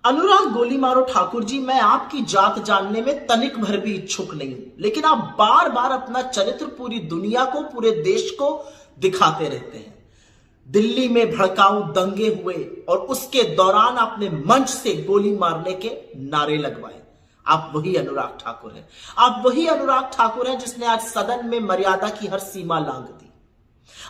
अनुराग गोली मारो ठाकुर जी, मैं आपकी जात जानने में तनिक भर भी इच्छुक नहीं हूं, लेकिन आप बार बार अपना चरित्र पूरी दुनिया को, पूरे देश को दिखाते रहते हैं। दिल्ली में भड़काऊ दंगे हुए और उसके दौरान आपने मंच से गोली मारने के नारे लगवाए। आप वही अनुराग ठाकुर हैं। आप वही अनुराग ठाकुर हैं जिसने आज सदन में मर्यादा की हर सीमा लांघ दी।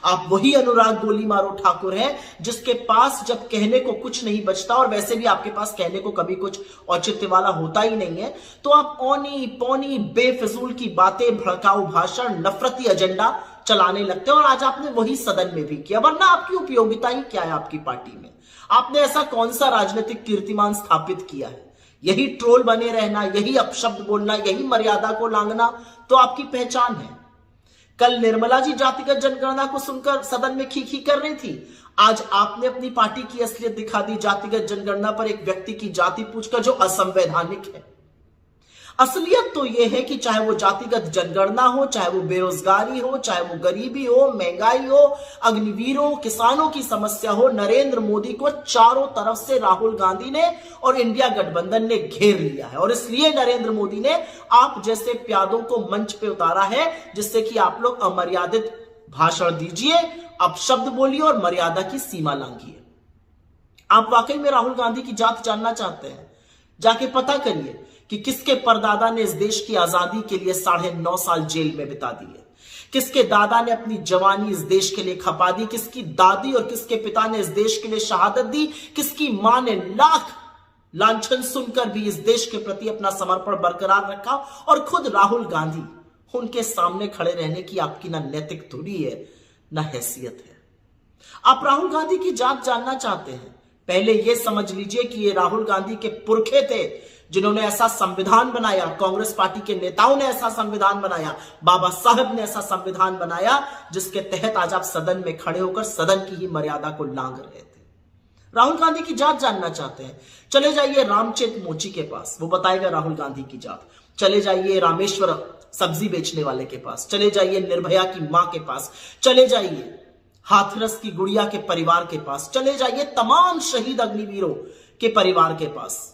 आप वही अनुराग गोली मारो ठाकुर हैं जिसके पास जब कहने को कुछ नहीं बचता, और वैसे भी आपके पास कहने को कभी कुछ औचित्य वाला होता ही नहीं है, तो आप औनी पौनी बेफिजूल की बातें, भड़काऊ भाषण, नफरती एजेंडा चलाने लगते हैं। और आज आपने वही सदन में भी किया, वरना आपकी उपयोगिता ही क्या है आपकी पार्टी में? आपने ऐसा कौन सा राजनीतिक कीर्तिमान स्थापित किया है? यही ट्रोल बने रहना, यही अपशब्द बोलना, यही मर्यादा को लांघना तो आपकी पहचान है। कल निर्मला जी जातिगत जनगणना को सुनकर सदन में खी कर रही थी। आज आपने अपनी पार्टी की असलियत दिखा दी, जातिगत जनगणना पर एक व्यक्ति की जाति पूछकर, जो असंवैधानिक है। असलियत तो यह है कि चाहे वो जातिगत जनगणना हो, चाहे वो बेरोजगारी हो, चाहे वो गरीबी हो, महंगाई हो, अग्निवीर हो, किसानों की समस्या हो, नरेंद्र मोदी को चारों तरफ से राहुल गांधी ने और इंडिया गठबंधन ने घेर लिया है। और इसलिए नरेंद्र मोदी ने आप जैसे प्यादों को मंच पे उतारा है, जिससे कि आप लोग अमर्यादित भाषण दीजिए, अपशब्द बोलिए और मर्यादा की सीमा लांघिए। आप वाकई में राहुल गांधी की जात जानना चाहते हैं? जाके पता करिए कि किसके परदादा ने इस देश की आजादी के लिए 9.5 साल जेल में बिता दिए, किसके दादा ने अपनी जवानी इस देश के लिए खपा दी, किसकी दादी और किसके पिता ने इस देश के लिए शहादत दी, किसकी मां ने लाख लांछन सुनकर भी इस देश के प्रति अपना समर्पण बरकरार रखा। और खुद राहुल गांधी, उनके सामने खड़े रहने की आपकी ना नैतिक धुरी है, ना हैसियत है। आप राहुल गांधी की जात जानना चाहते हैं? पहले यह समझ लीजिए कि ये राहुल गांधी के पुरखे थे जिन्होंने ऐसा संविधान बनाया, कांग्रेस पार्टी के नेताओं ने ऐसा संविधान बनाया, बाबा साहब ने ऐसा संविधान बनाया, जिसके तहत आज आप सदन में खड़े होकर सदन की ही मर्यादा को लांघ रहे थे। राहुल गांधी की जात जानना चाहते हैं? चले जाइए रामचेत मोची के पास, वो बताएगा राहुल गांधी की जात। चले जाइए रामेश्वर सब्जी बेचने वाले के पास, चले जाइए निर्भया की मां के पास, चले जाइए हाथरस की गुड़िया के परिवार के पास, चले जाइए तमाम शहीद अग्निवीरों के परिवार के पास,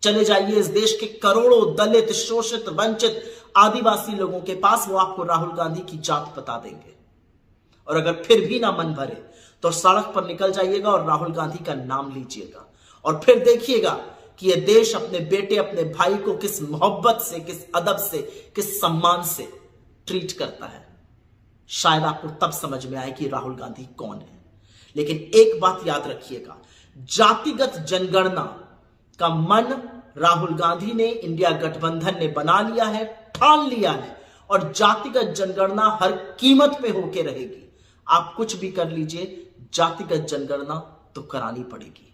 चले जाइए इस देश के करोड़ों दलित, शोषित, वंचित आदिवासी लोगों के पास। वो आपको राहुल गांधी की जात बता देंगे। और अगर फिर भी ना मन भरे तो सड़क पर निकल जाइएगा और राहुल गांधी का नाम लीजिएगा, और फिर देखिएगा कि यह देश अपने बेटे, अपने भाई को किस मोहब्बत से, किस अदब से, किस सम्मान से ट्रीट करता है। शायद आपको तब समझ में आए कि राहुल गांधी कौन है। लेकिन एक बात याद रखिएगा, जातिगत जनगणना का मन राहुल गांधी ने, इंडिया गठबंधन ने बना लिया है, ठान लिया है, और जातिगत जनगणना हर कीमत पे होके रहेगी। आप कुछ भी कर लीजिए, जातिगत जनगणना तो करानी पड़ेगी।